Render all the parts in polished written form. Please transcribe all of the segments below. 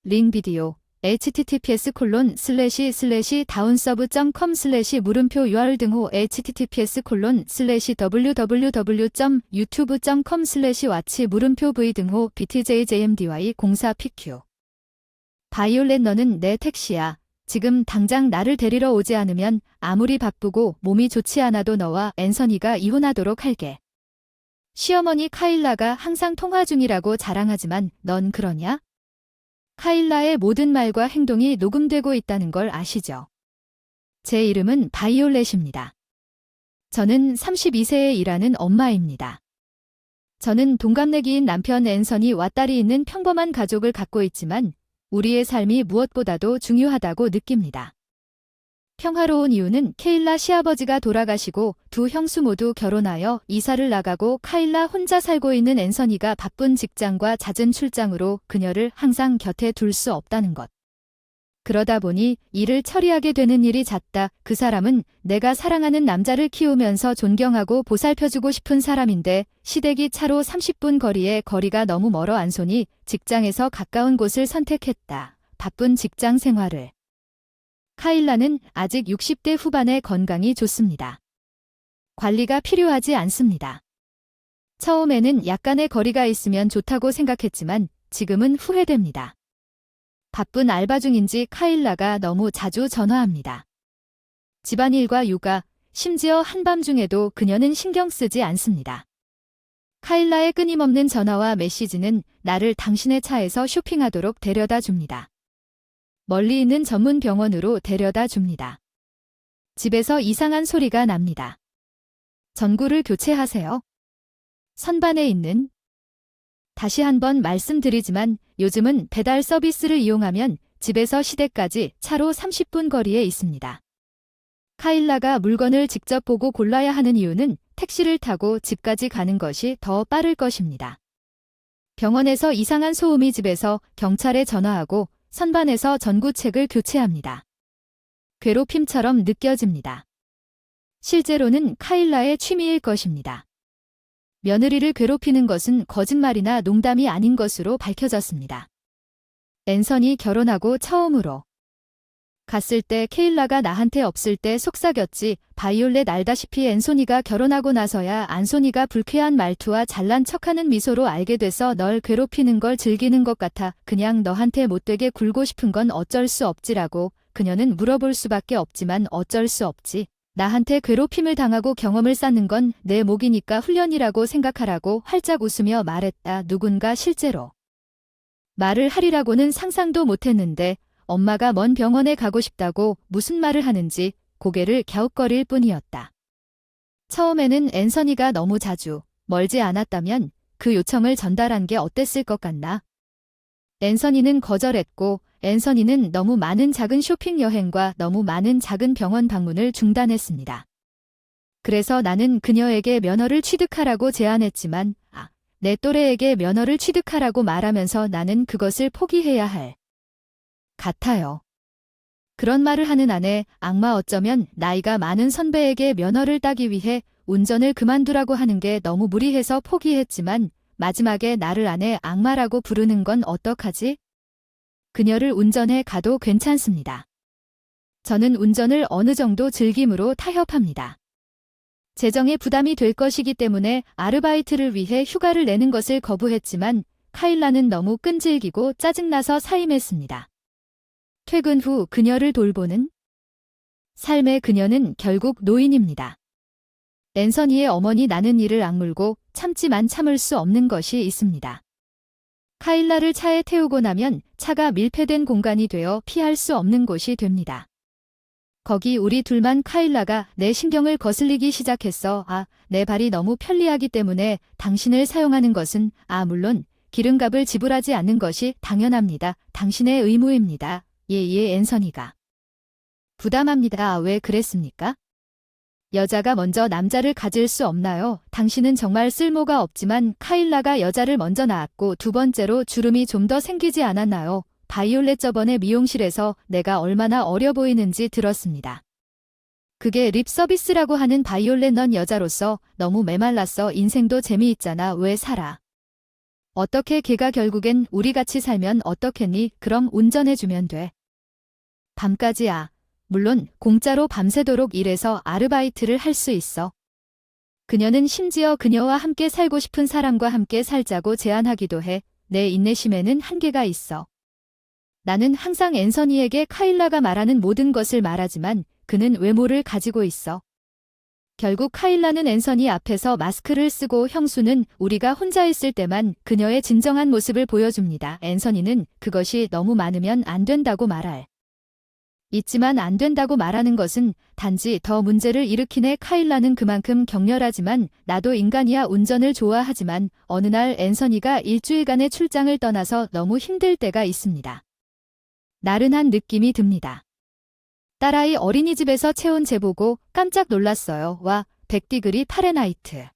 링 비디오 https://daunserve.com/ 물음표 URL 등호 https://www.youtube.com/watch 물음표 v 등호 btjjmdy04pq 바이올렛 너는 내 택시야. 지금 당장 나를 데리러 오지 않으면 아무리 바쁘고 몸이 좋지 않아도 너와 앤서니가 이혼하도록 할게. 시어머니 카일라가 항상 통화 중이라고 자랑하지만 넌 그러냐? 카일라의 모든 말과 행동이 녹음되고 있다는 걸 아시죠? 제 이름은 바이올렛입니다. 저는 32세에 일하는 엄마입니다. 저는 동갑내기인 남편 앤서니와 딸이 있는 평범한 가족을 갖고 있지만 우리의 삶이 무엇보다도 중요하다고 느낍니다. 평화로운 이유는 케일라 시아버지가 돌아가시고 두 형수 모두 결혼하여 이사를 나가고 카일라 혼자 살고 있는 앤서니가 바쁜 직장과 잦은 출장으로 그녀를 항상 곁에 둘 수 없다는 것. 그러다 보니 일을 처리하게 되는 일이 잦다. 그 사람은 내가 사랑하는 남자를 키우면서 존경하고 보살펴주고 싶은 사람인데 시댁이 차로 30분 거리에 거리가 너무 멀어 앤서니 직장에서 가까운 곳을 선택했다. 바쁜 직장 생활을. 카일라는 아직 60대 후반의 건강이 좋습니다. 관리가 필요하지 않습니다. 처음에는 약간의 거리가 있으면 좋다고 생각했지만 지금은 후회됩니다. 바쁜 알바 중인지 카일라가 너무 자주 전화합니다. 집안일과 육아, 심지어 한밤중에도 그녀는 신경 쓰지 않습니다. 카일라의 끊임없는 전화와 메시지는 나를 당신의 차에서 쇼핑하도록 데려다 줍니다. 멀리 있는 전문 병원으로 데려다 줍니다. 집에서 이상한 소리가 납니다. 전구를 교체하세요. 선반에 있는 다시 한번 말씀드리지만 요즘은 배달 서비스를 이용하면 집에서 시댁까지 차로 30분 거리에 있습니다. 카일라가 물건을 직접 보고 골라야 하는 이유는 택시를 타고 집까지 가는 것이 더 빠를 것입니다. 병원에서 이상한 소음이 집에서 경찰에 전화하고 선반에서 전구책을 교체합니다. 괴롭힘처럼 느껴집니다. 실제로는 카일라의 취미일 것입니다. 며느리를 괴롭히는 것은 거짓말이나 농담이 아닌 것으로 밝혀졌습니다. 앤서니 결혼하고 처음으로 갔을 때 케일라가 나한테 없을 때 속삭였지. 바이올렛 알다시피 앤소니가 결혼하고 나서야 앤소니가 불쾌한 말투와 잘난 척하는 미소로 알게 돼서 널 괴롭히는 걸 즐기는 것 같아. 그냥 너한테 못되게 굴고 싶은 건 어쩔 수 없지라고. 그녀는 물어볼 수밖에 없지만 어쩔 수 없지. 나한테 괴롭힘을 당하고 경험을 쌓는 건 내 몫이니까 훈련이라고 생각하라고 활짝 웃으며 말했다. 누군가 실제로 말을 하리라고는 상상도 못했는데 엄마가 먼 병원에 가고 싶다고 무슨 말을 하는지 고개를 갸웃거릴 뿐이었다. 처음에는 앤서니가 너무 자주 멀지 않았다면 그 요청을 전달한 게 어땠을 것 같나? 앤서니는 거절했고 앤서니는 너무 많은 작은 쇼핑 여행과 너무 많은 작은 병원 방문을 중단했습니다. 그래서 나는 그녀에게 면허를 취득하라고 제안했지만 내 또래에게 면허를 취득하라고 말하면서 나는 그것을 포기해야 할 같아요. 그런 말을 하는 아내, 악마 어쩌면 나이가 많은 선배에게 면허를 따기 위해 운전을 그만두라고 하는 게 너무 무리해서 포기했지만 마지막에 나를 아내 악마라고 부르는 건 어떡하지? 그녀를 운전해 가도 괜찮습니다. 저는 운전을 어느 정도 즐김으로 타협합니다. 재정에 부담이 될 것이기 때문에 아르바이트를 위해 휴가를 내는 것을 거부했지만 카일라는 너무 끈질기고 짜증나서 사임했습니다. 퇴근 후 그녀를 돌보는 삶의 그녀는 결국 노인입니다. 앤서니의 어머니 나는 이를 악물고 참지만 참을 수 없는 것이 있습니다. 카일라를 차에 태우고 나면 차가 밀폐된 공간이 되어 피할 수 없는 곳이 됩니다. 거기 우리 둘만. 카일라가 내 신경을 거슬리기 시작했어. 내 발이 너무 편리하기 때문에 당신을 사용하는 것은 물론 기름값을 지불하지 않는 것이 당연합니다. 당신의 의무입니다. 예, 앤서니가 부담합니다. 왜 그랬습니까? 여자가 먼저 남자를 가질 수 없나요? 당신은 정말 쓸모가 없지만 카일라가 여자를 먼저 낳았고 두 번째로 주름이 좀 더 생기지 않았나요? 바이올렛 저번에 미용실에서 내가 얼마나 어려 보이는지 들었습니다. 그게 립 서비스라고 하는 바이올렛 넌 여자로서 너무 메말랐어. 인생도 재미있잖아. 왜 살아? 어떻게 걔가 결국엔 우리 같이 살면 어떻겠니? 그럼 운전해주면 돼. 밤까지야. 물론 공짜로 밤새도록 일해서 아르바이트를 할 수 있어. 그녀는 심지어 그녀와 함께 살고 싶은 사람과 함께 살자고 제안하기도 해. 내 인내심에는 한계가 있어. 나는 항상 앤서니에게 카일라가 말하는 모든 것을 말하지만 그는 외모를 가지고 있어. 결국 카일라는 앤서니 앞에서 마스크를 쓰고 형수는 우리가 혼자 있을 때만 그녀의 진정한 모습을 보여줍니다. 앤서니는 그것이 너무 많으면 안 된다고 말할. 있지만 안 된다고 말하는 것은 단지 더 문제를 일으키네. 카일라는 그만큼 격렬하지만 나도 인간이야. 운전을 좋아하지만 어느 날 앤서니가 일주일간의 출장을 떠나서 너무 힘들 때가 있습니다. 나른한 느낌이 듭니다. 딸아이 어린이집에서 채운 제 보고 깜짝 놀랐어요. 와, 100디그리 파레나이트.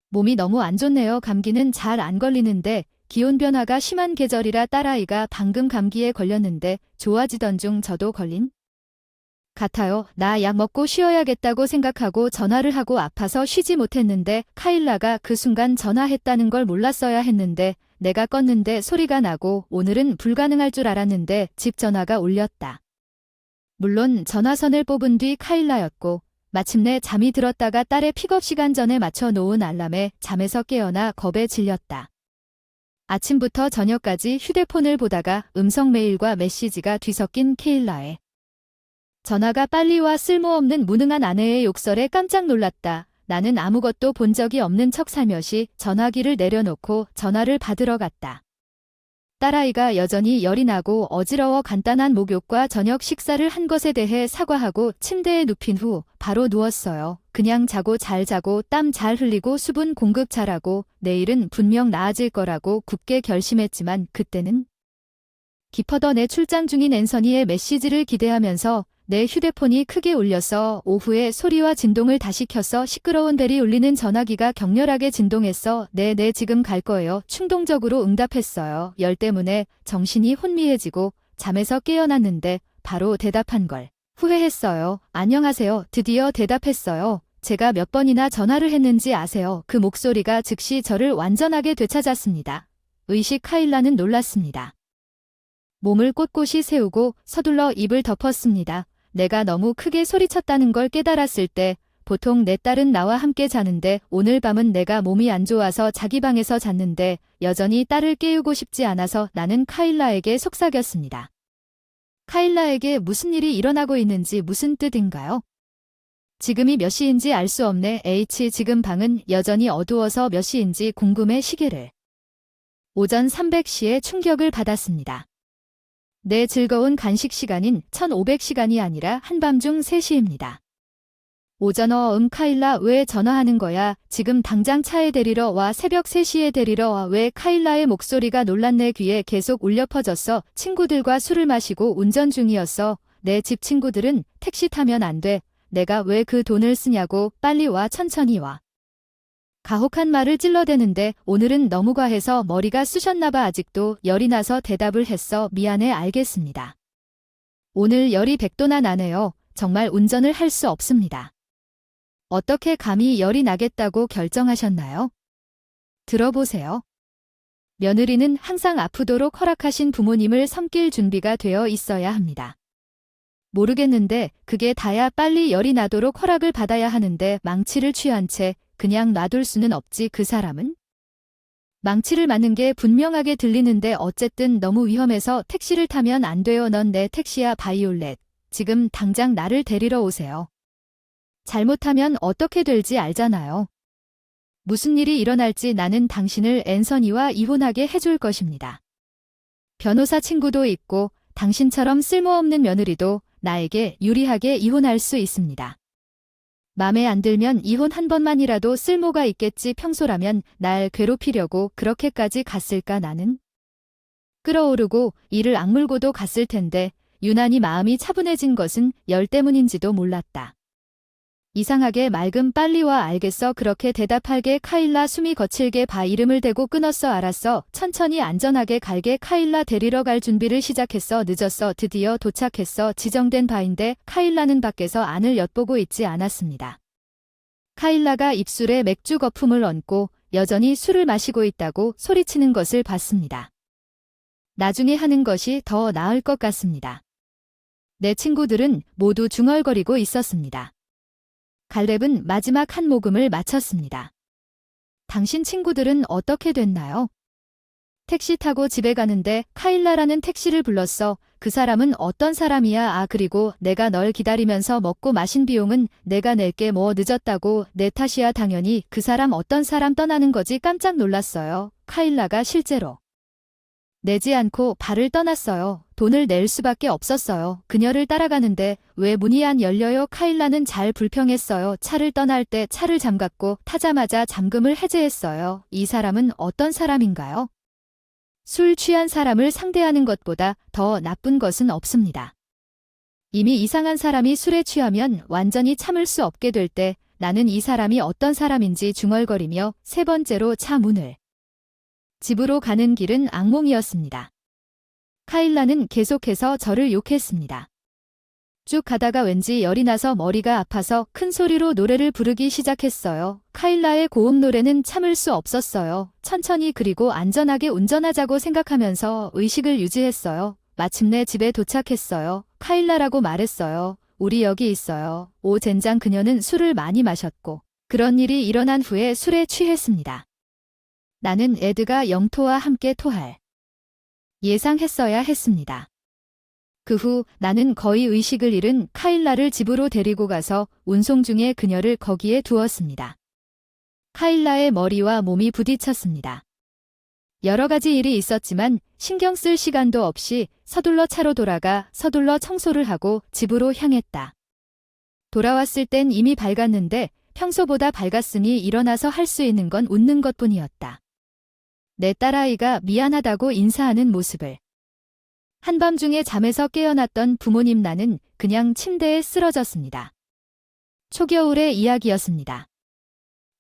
몸이 너무 안 좋네요. 감기는 잘 안 걸리는데 기온 변화가 심한 계절이라 딸아이가 방금 감기에 걸렸는데 좋아지던 중 저도 걸린? 같아요. 나 약 먹고 쉬어야겠다고 생각하고 전화를 하고 아파서 쉬지 못했는데 카일라가 그 순간 전화했다는 걸 몰랐어야 했는데 내가 껐는데 소리가 나고 오늘은 불가능할 줄 알았는데 집 전화가 울렸다. 물론 전화선을 뽑은 뒤 카일라였고 마침내 잠이 들었다가 딸의 픽업 시간 전에 맞춰 놓은 알람에 잠에서 깨어나 겁에 질렸다. 아침부터 저녁까지 휴대폰을 보다가 음성 메일과 메시지가 뒤섞인 케일라의 전화가 빨리 와. 쓸모없는 무능한 아내의 욕설에 깜짝 놀랐다. 나는 아무것도 본 적이 없는 척 살며시 전화기를 내려놓고 전화를 받으러 갔다. 딸아이가 여전히 열이 나고 어지러워 간단한 목욕과 저녁 식사를 한 것에 대해 사과하고 침대에 눕힌 후 바로 누웠어요. 그냥 자고 잘 자고 땀 잘 흘리고 수분 공급 잘하고 내일은 분명 나아질 거라고 굳게 결심했지만 그때는 깊어더 내 출장 중인 앤서니의 메시지를 기대하면서 내 휴대폰이 크게 울려서 오후에 소리와 진동을 다시 켜서 시끄러운 벨이 울리는 전화기가 격렬하게 진동했어. 네, 지금 갈 거예요. 충동적으로 응답했어요. 열 때문에 정신이 혼미해지고 잠에서 깨어났는데 바로 대답한 걸 후회했어요. 안녕하세요. 드디어 대답했어요. 제가 몇 번이나 전화를 했는지 아세요? 그 목소리가 즉시 저를 완전하게 되찾았습니다. 의식. 카일라는 놀랐습니다. 몸을 꼿꼿이 세우고 서둘러 입을 덮었습니다. 내가 너무 크게 소리쳤다는 걸 깨달았을 때 보통 내 딸은 나와 함께 자는데 오늘 밤은 내가 몸이 안 좋아서 자기 방에서 잤는데 여전히 딸을 깨우고 싶지 않아서 나는 카일라에게 속삭였습니다. 카일라에게 무슨 일이 일어나고 있는지 무슨 뜻인가요? 지금이 몇 시인지 알 수 없네. 지금 방은 여전히 어두워서 몇 시인지 궁금해. 시계를. 오전 300시에 충격을 받았습니다. 내 즐거운 간식 시간인 1500시간이 아니라 한밤중 3시입니다. 오전. 카일라 왜 전화하는 거야? 지금 당장 차에 데리러 와. 새벽 3시에 데리러 와. 왜? 카일라의 목소리가 놀란 내 귀에 계속 울려 퍼졌어. 친구들과 술을 마시고 운전 중이었어. 내 집 친구들은 택시 타면 안 돼. 내가 왜 그 돈을 쓰냐고. 빨리 와. 천천히 와. 가혹한 말을 찔러대는데 오늘은 너무 과해서 머리가 쑤셨나봐. 아직도 열이 나서 대답을 했어. 미안해. 알겠습니다. 오늘 열이 100도나 나네요. 정말 운전을 할 수 없습니다. 어떻게 감히 열이 나겠다고 결정하셨나요? 들어보세요. 며느리는 항상 아프도록 허락하신 부모님을 섬길 준비가 되어 있어야 합니다. 모르겠는데 그게 다야. 빨리 열이 나도록 허락을 받아야 하는데 망치를 취한 채 그냥 놔둘 수는 없지. 그 사람은? 망치를 맞는 게 분명하게 들리는데 어쨌든 너무 위험해서 택시를 타면 안 돼요. 넌 내 택시야. 바이올렛. 지금 당장 나를 데리러 오세요. 잘못하면 어떻게 될지 알잖아요. 무슨 일이 일어날지 나는 당신을 앤서니와 이혼하게 해줄 것입니다. 변호사 친구도 있고 당신처럼 쓸모없는 며느리도 나에게 유리하게 이혼할 수 있습니다. 맘에 안 들면 이혼 한 번만이라도 쓸모가 있겠지. 평소라면 날 괴롭히려고 그렇게까지 갔을까. 나는 끓어오르고 이를 악물고도 갔을 텐데 유난히 마음이 차분해진 것은 열 때문인지도 몰랐다. 이상하게 맑은 빨리 와. 알겠어. 그렇게 대답할게. 카일라 숨이 거칠게 바 이름을 대고 끊었어. 알았어. 천천히 안전하게 갈게. 카일라 데리러 갈 준비를 시작했어. 늦었어. 드디어 도착했어. 지정된 바인데 카일라는 밖에서 안을 엿보고 있지 않았습니다. 카일라가 입술에 맥주 거품을 얹고 여전히 술을 마시고 있다고 소리치는 것을 봤습니다. 나중에 하는 것이 더 나을 것 같습니다. 내 친구들은 모두 중얼거리고 있었습니다. 갈렙은 마지막 한 모금을 마쳤습니다. 당신 친구들은 어떻게 됐나요? 택시 타고 집에 가는데 카일라라는 택시를 불렀어. 그 사람은 어떤 사람이야? 그리고 내가 널 기다리면서 먹고 마신 비용은 내가 낼게. 뭐 늦었다고? 내 탓이야. 당연히 그 사람 어떤 사람 떠나는 거지. 깜짝 놀랐어요. 카일라가 실제로 내지 않고 발을 떠났어요. 돈을 낼 수밖에 없었어요. 그녀를 따라가는데 왜 문이 안 열려요? 카일라는 잘 불평했어요. 차를 떠날 때 차를 잠갔고 타자마자 잠금을 해제했어요. 이 사람은 어떤 사람인가요? 술 취한 사람을 상대하는 것보다 더 나쁜 것은 없습니다. 이미 이상한 사람이 술에 취하면 완전히 참을 수 없게 될 때 나는 이 사람이 어떤 사람인지 중얼거리며 세 번째로 차 문을 집으로 가는 길은 악몽이었습니다. 카일라는 계속해서 저를 욕했습니다. 쭉 가다가 왠지 열이 나서 머리가 아파서 큰 소리로 노래를 부르기 시작했어요. 카일라의 고음 노래는 참을 수 없었어요. 천천히 그리고 안전하게 운전하자고 생각하면서 의식을 유지했어요. 마침내 집에 도착했어요. 카일라라고 말했어요. 우리 여기 있어요. 오 젠장. 그녀는 술을 많이 마셨고 그런 일이 일어난 후에 술에 취했습니다. 나는 에드가 영토와 함께 토할 예상했어야 했습니다. 그 후 나는 거의 의식을 잃은 카일라를 집으로 데리고 가서 운송 중에 그녀를 거기에 두었습니다. 카일라의 머리와 몸이 부딪혔습니다. 여러 가지 일이 있었지만 신경 쓸 시간도 없이 서둘러 차로 돌아가 서둘러 청소를 하고 집으로 향했다. 돌아왔을 땐 이미 밝았는데 평소보다 밝았으니 일어나서 할 수 있는 건 웃는 것뿐이었다. 내 딸아이가 미안하다고 인사하는 모습을. 한밤중에 잠에서 깨어났던 부모님. 나는 그냥 침대에 쓰러졌습니다. 초겨울의 이야기였습니다.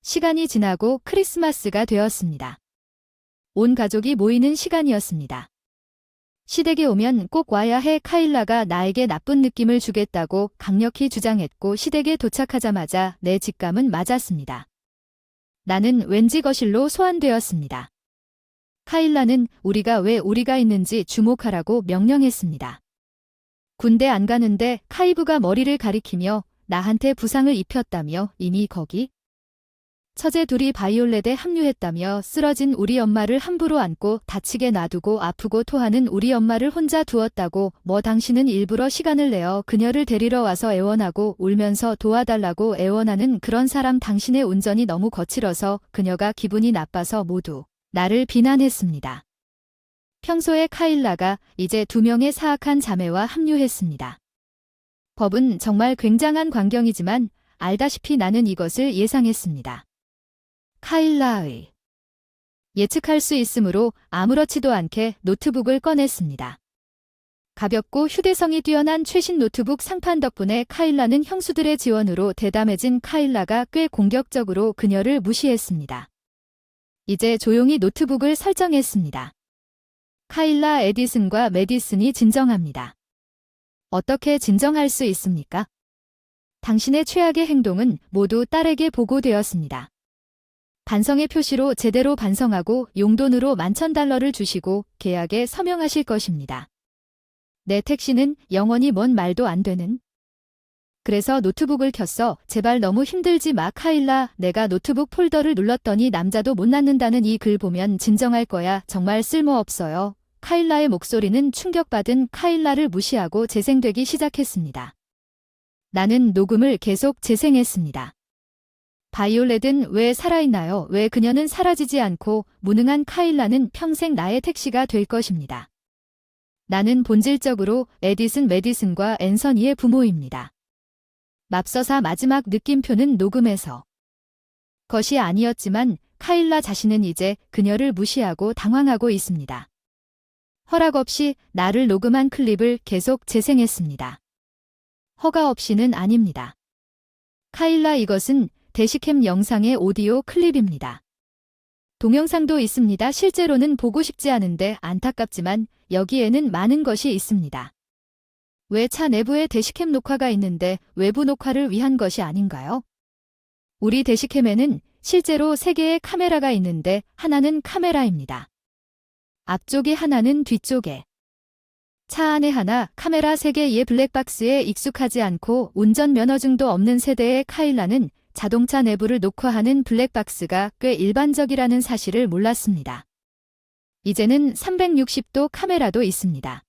시간이 지나고 크리스마스가 되었습니다. 온 가족이 모이는 시간이었습니다. 시댁에 오면 꼭 와야 해. 카일라가 나에게 나쁜 느낌을 주겠다고 강력히 주장했고 시댁에 도착하자마자 내 직감은 맞았습니다. 나는 왠지 거실로 소환되었습니다. 카일라는 우리가 왜 우리가 있는지 주목하라고 명령했습니다. 군대 안 가는데 카이브가 머리를 가리키며 나한테 부상을 입혔다며 이미 거기 처제 둘이 바이올렛에 합류했다며 쓰러진 우리 엄마를 함부로 안고 다치게 놔두고 아프고 토하는 우리 엄마를 혼자 두었다고 뭐 당신은 일부러 시간을 내어 그녀를 데리러 와서 애원하고 울면서 도와달라고 애원하는 그런 사람. 당신의 운전이 너무 거칠어서 그녀가 기분이 나빠서 모두 나를 비난했습니다. 평소에 카일라가 이제 2명의 사악한 자매와 합류했습니다. 법은 정말 굉장한 광경이지만 알다시피 나는 이것을 예상했습니다. 카일라의 예측할 수 있으므로 아무렇지도 않게 노트북을 꺼냈습니다. 가볍고 휴대성이 뛰어난 최신 노트북 상판 덕분에 카일라는 형수들의 지원으로 대담해진 카일라가 꽤 공격적으로 그녀를 무시했습니다. 이제 조용히 노트북을 설정했습니다. 카일라, 에디슨과 메디슨이 진정합니다. 어떻게 진정할 수 있습니까? 당신의 최악의 행동은 모두 딸에게 보고되었습니다. 반성의 표시로 제대로 반성하고 용돈으로 $10,000를 주시고 계약에 서명하실 것입니다. 내 택시는 영원히 뭔 말도 안 되는. 그래서 노트북을 켰어. 제발 너무 힘들지 마 카일라. 내가 노트북 폴더를 눌렀더니 남자도 못 낳는다는 이 글 보면 진정할 거야. 정말 쓸모없어요. 카일라의 목소리는 충격받은 카일라를 무시하고 재생되기 시작했습니다. 나는 녹음을 계속 재생했습니다. 바이올렛은 왜 살아있나요? 왜 그녀는 사라지지 않고 무능한 카일라는 평생 나의 택시가 될 것입니다. 나는 본질적으로 에디슨, 메디슨과 앤서니의 부모입니다. 맙서사 마지막 느낌표는 녹음에서 것이 아니었지만 카일라 자신은 이제 그녀를 무시하고 당황하고 있습니다. 허락 없이 나를 녹음한 클립을 계속 재생했습니다. 허가 없이는 아닙니다. 카일라, 이것은 대시캠 영상의 오디오 클립입니다. 동영상도 있습니다. 실제로는 보고 싶지 않은데 안타깝지만 여기에는 많은 것이 있습니다. 왜 차 내부에 대시캠 녹화가 있는데 외부 녹화를 위한 것이 아닌가요? 우리 대시캠에는 실제로 3개의 카메라가 있는데 하나는 카메라입니다. 앞쪽에 하나는 뒤쪽에. 차 안에 하나, 카메라 3개의 블랙박스에 익숙하지 않고 운전면허증도 없는 세대의 카일라는 자동차 내부를 녹화하는 블랙박스가 꽤 일반적이라는 사실을 몰랐습니다. 이제는 360도 카메라도 있습니다.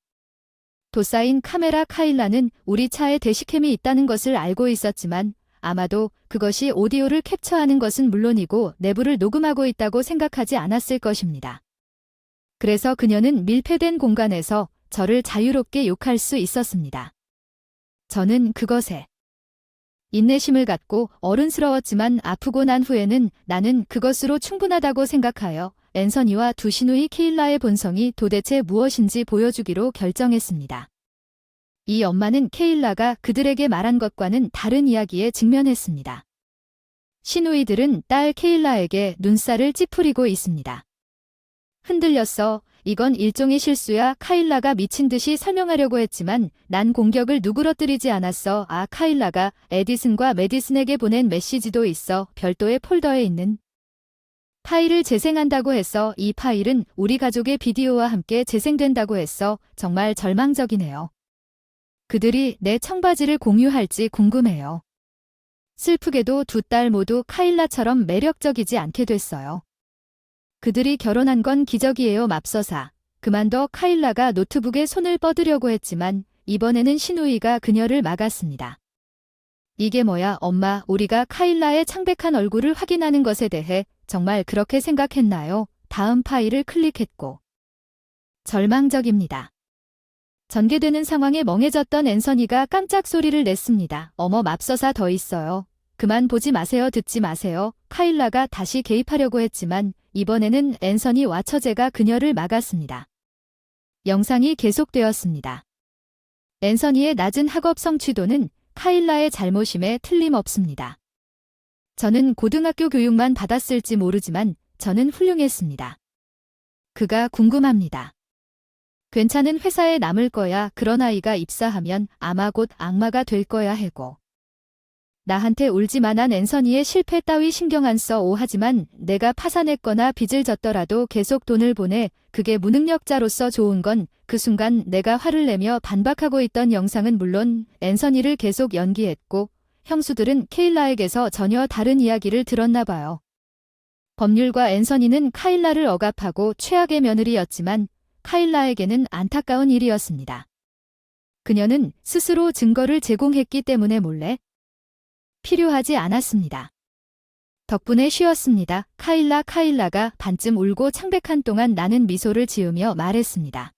도사인 카메라 카일라는 우리 차에 대시캠이 있다는 것을 알고 있었지만 아마도 그것이 오디오를 캡처하는 것은 물론이고 내부를 녹음하고 있다고 생각하지 않았을 것입니다. 그래서 그녀는 밀폐된 공간에서 저를 자유롭게 욕할 수 있었습니다. 저는 그것에 인내심을 갖고 어른스러웠지만 아프고 난 후에는 나는 그것으로 충분하다고 생각하여 앤서니와 두 시누이 케일라의 본성이 도대체 무엇인지 보여주기로 결정했습니다. 이 엄마는 케일라가 그들에게 말한 것과는 다른 이야기에 직면했습니다. 시누이들은 딸 케일라에게 눈살을 찌푸리고 있습니다. 흔들렸어. 이건 일종의 실수야. 카일라가 미친 듯이 설명하려고 했지만 난 공격을 누그러뜨리지 않았어. 아, 카일라가 에디슨과 메디슨에게 보낸 메시지도 있어. 별도의 폴더에 있는 파일을 재생한다고 했어. 이 파일은 우리 가족의 비디오와 함께 재생된다고 했어. 정말 절망적이네요. 그들이 내 청바지를 공유할지 궁금해요. 슬프게도 두 딸 모두 카일라처럼 매력적이지 않게 됐어요. 그들이 결혼한 건 기적이에요. 맙소사. 그만둬. 카일라가 노트북에 손을 뻗으려고 했지만 이번에는 시누이가 그녀를 막았습니다. 이게 뭐야, 엄마. 우리가 카일라의 창백한 얼굴을 확인하는 것에 대해 정말 그렇게 생각했나요? 다음 파일을 클릭했고. 절망적입니다. 전개되는 상황에 멍해졌던 앤서니가 깜짝 소리를 냈습니다. 어머, 맙소사, 더 있어요. 그만 보지 마세요. 듣지 마세요. 카일라가 다시 개입하려고 했지만 이번에는 앤서니와 처제가 그녀를 막았습니다. 영상이 계속되었습니다. 앤서니의 낮은 학업 성취도는 카일라의 잘못임에 틀림없습니다. 저는 고등학교 교육만 받았을지 모르지만 저는 훌륭했습니다. 그가 궁금합니다. 괜찮은 회사에 남을 거야. 그런 아이가 입사하면 아마 곧 악마가 될 거야 해고. 나한테 울지만 한 앤서니의 실패 따위 신경 안 써. 하지만 내가 파산했거나 빚을 졌더라도 계속 돈을 보내. 그게 무능력자로서 좋은 건 그 순간 내가 화를 내며 반박하고 있던 영상은 물론 앤서니를 계속 연기했고 형수들은 케일라에게서 전혀 다른 이야기를 들었나 봐요. 법률과 앤서니는 카일라를 억압하고 최악의 며느리였지만 카일라에게는 안타까운 일이었습니다. 그녀는 스스로 증거를 제공했기 때문에 몰래 필요하지 않았습니다. 덕분에 쉬었습니다. 카일라가 반쯤 울고 창백한 동안 나는 미소를 지으며 말했습니다.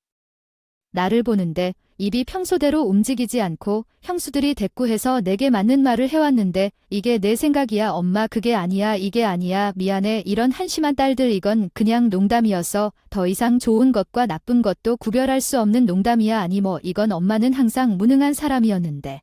나를 보는데 입이 평소대로 움직이지 않고 형수들이 대꾸해서 내게 맞는 말을 해왔는데 이게 내 생각이야. 엄마, 그게 아니야. 이게 아니야. 미안해. 이런 한심한 딸들. 이건 그냥 농담이어서 더 이상 좋은 것과 나쁜 것도 구별할 수 없는 농담이야. 아니 뭐 이건 엄마는 항상 무능한 사람이었는데.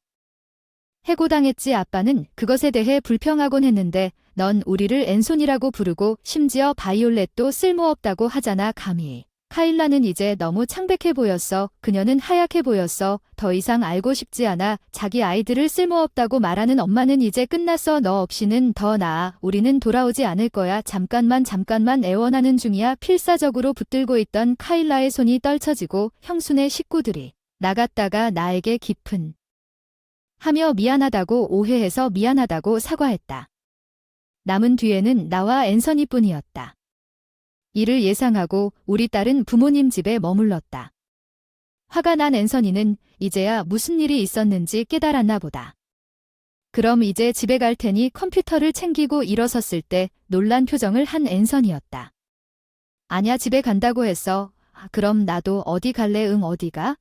해고당했지. 아빠는 그것에 대해 불평하곤 했는데 넌 우리를 앤손이라고 부르고 심지어 바이올렛도 쓸모없다고 하잖아. 감히. 카일라는 이제 너무 창백해 보였어. 그녀는 하얗게 보였어. 더 이상 알고 싶지 않아. 자기 아이들을 쓸모없다고 말하는 엄마는 이제 끝났어. 너 없이는 더 나아. 우리는 돌아오지 않을 거야. 잠깐만 애원하는 중이야. 필사적으로 붙들고 있던 카일라의 손이 떨쳐지고 형수네 식구들이 나갔다가 나에게 깊은 하며 미안하다고 오해해서 미안하다고 사과했다. 남은 뒤에는 나와 앤서니뿐이었다. 이를 예상하고 우리 딸은 부모님 집에 머물렀다. 화가 난 앤서니는 이제야 무슨 일이 있었는지 깨달았나 보다. 그럼 이제 집에 갈 테니 컴퓨터를 챙기고 일어섰을 때 놀란 표정을 한 앤서니였다. 아냐, 집에 간다고 했어. 그럼 나도 어디 갈래? 응, 어디가?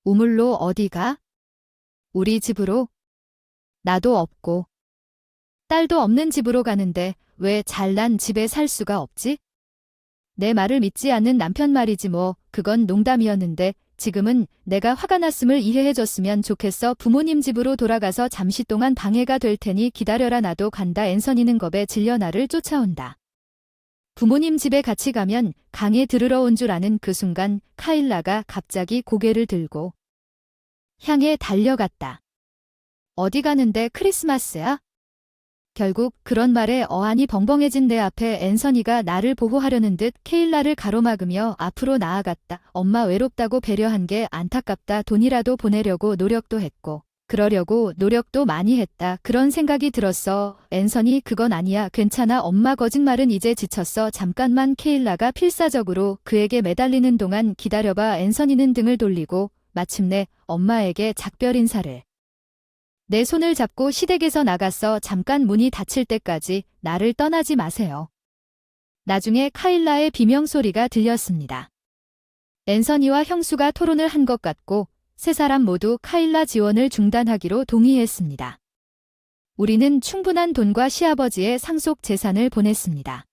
우물로 어디가? 우리 집으로? 나도 없고 딸도 없는 집으로 가는데 왜 잘난 집에 살 수가 없지? 내 말을 믿지 않는 남편 말이지 뭐. 그건 농담이었는데 지금은 내가 화가 났음을 이해해줬으면 좋겠어. 부모님 집으로 돌아가서 잠시 동안 방해가 될 테니 기다려라. 나도 간다. 앤서니는 겁에 질려 나를 쫓아온다. 부모님 집에 같이 가면 강에 들으러 온 줄 아는 그 순간 카일라가 갑자기 고개를 들고 향해 달려갔다. 어디 가는데? 크리스마스야? 결국 그런 말에 어안이 벙벙해진 내 앞에 앤서니가 나를 보호하려는 듯 케일라를 가로막으며 앞으로 나아갔다. 엄마 외롭다고 배려한 게 안타깝다. 돈이라도 보내려고 노력도 했고 그러려고 노력도 많이 했다. 그런 생각이 들었어. 앤서니 그건 아니야. 괜찮아. 엄마 거짓말은 이제 지쳤어. 잠깐만. 케일라가 필사적으로 그에게 매달리는 동안 기다려봐. 앤서니는 등을 돌리고 마침내 엄마에게 작별 인사를. 내 손을 잡고 시댁에서 나갔어. 잠깐 문이 닫힐 때까지 나를 떠나지 마세요. 나중에 카일라의 비명소리가 들렸습니다. 앤서니와 형수가 토론을 한 것 같고 세 사람 모두 카일라 지원을 중단하기로 동의했습니다. 우리는 충분한 돈과 시아버지의 상속 재산을 보냈습니다.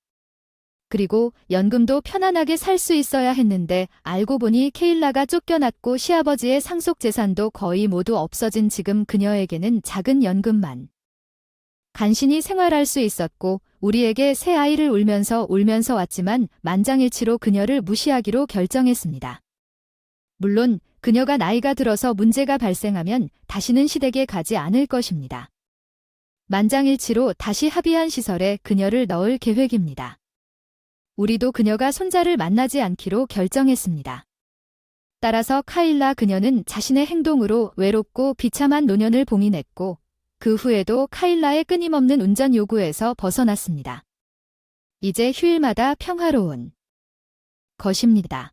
그리고 연금도 편안하게 살 수 있어야 했는데 알고 보니 케일라가 쫓겨났고 시아버지의 상속 재산도 거의 모두 없어진 지금 그녀에게는 작은 연금만 간신히 생활할 수 있었고 우리에게 새 아이를 울면서 왔지만 만장일치로 그녀를 무시하기로 결정했습니다. 물론 그녀가 나이가 들어서 문제가 발생하면 다시는 시댁에 가지 않을 것입니다. 만장일치로 다시 합의한 시설에 그녀를 넣을 계획입니다. 우리도 그녀가 손자를 만나지 않기로 결정했습니다. 따라서 카일라 그녀는 자신의 행동으로 외롭고 비참한 노년을 봉인했고 그 후에도 카일라의 끊임없는 운전 요구에서 벗어났습니다. 이제 휴일마다 평화로운 것입니다.